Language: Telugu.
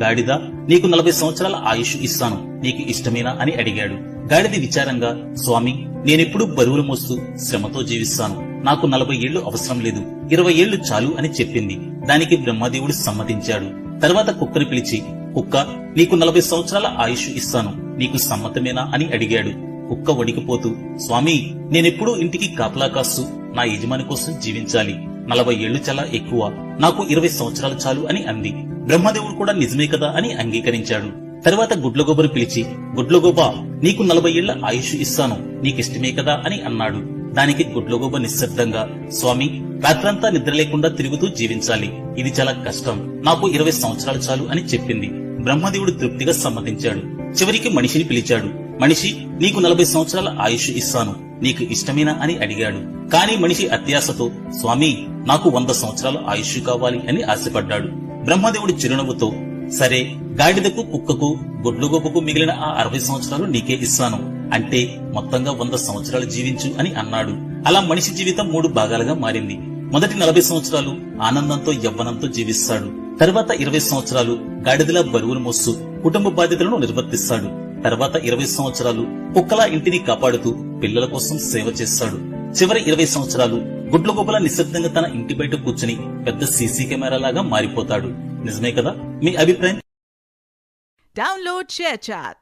గాడిద, నీకు 40 సంవత్సరాల ఆయుష్ ఇస్తాను, నీకు ఇష్టమేనా అని అడిగాడు. గాడిద విచారంగా, స్వామి, నేనెప్పుడు బరువులు మోస్తూ శ్రమతో జీవిస్తాను, నాకు 40 ఏళ్లు అవసరం లేదు, 20 ఏళ్లు చాలు అని చెప్పింది. దానికి బ్రహ్మదేవుడు సమ్మతించాడు. తర్వాత కుక్కని పిలిచి, కుక్క, నీకు 40 సంవత్సరాల ఆయుష్ ఇస్తాను, నీకు సమ్మతమేనా అని అడిగాడు. కుక్క వణికిపోతూ, స్వామి, నేనెప్పుడూ ఇంటికి కాపలా కాస్తూ నా యజమాని కోసం జీవించాలి, 40 ఏళ్లు చాలా ఎక్కువ, నాకు 20 సంవత్సరాలు చాలు అని అంది. బ్రహ్మదేవుడు కూడా నిజమే కదా అని అంగీకరించాడు. తర్వాత గుడ్లగోబను పిలిచి, గుడ్లగోబ, నీకు 40 ఏళ్ల ఆయుష్ ఇస్తాను, నీకిష్టమే కదా అని అన్నాడు. దానికి గుడ్లగోబ నిశ్శబ్దంగా, స్వామి, రాత్రంతా నిద్ర లేకుండా తిరుగుతూ జీవించాలి, ఇది చాలా కష్టం, నాకు 20 సంవత్సరాలు చాలు అని చెప్పింది. బ్రహ్మదేవుడు తృప్తిగా సమ్మతించాడు. చివరికి మనిషిని పిలిచాడు. మనిషి, నీకు 40 సంవత్సరాల ఆయుష్ ఇస్తాను, నీకు ఇష్టమేనా అని అడిగాడు. కాని మనిషి అత్యాశతో, స్వామి, నాకు 100 సంవత్సరాల ఆయుష్ కావాలి అని ఆశపడ్డాడు. బ్రహ్మదేవుడు చిరునవ్వుతో, సరే, గాడిదకు, కుక్కకు, గుడ్లగోబకు మిగిలిన ఆ 60 సంవత్సరాలు నీకే ఇస్తాను, అంటే మొత్తంగా 100 సంవత్సరాలు జీవించు అని అన్నాడు. అలా మనిషి జీవితం 3 భాగాలుగా మారింది. మొదటి 40 సంవత్సరాలు ఆనందంతో యవ్వనంతో జీవిస్తాడు. తర్వాత 20 సంవత్సరాలు గాడిదలా బరువులు మోస్తూ కుటుంబ బాధ్యతలను నిర్వర్తిస్తాడు. తర్వాత 20 సంవత్సరాలు కుక్కలా ఇంటిని కాపాడుతూ పిల్లల కోసం సేవ చేస్తాడు. చివరి 20 సంవత్సరాలు గుడ్లగోబలా నిశ్శబ్దంగా తన ఇంటి బయట కూర్చుని పెద్ద సీసీ కెమెరా లాగా మారిపోతాడు. నిజమే కదా? మీ అభిప్రాయం? Download ShareChat.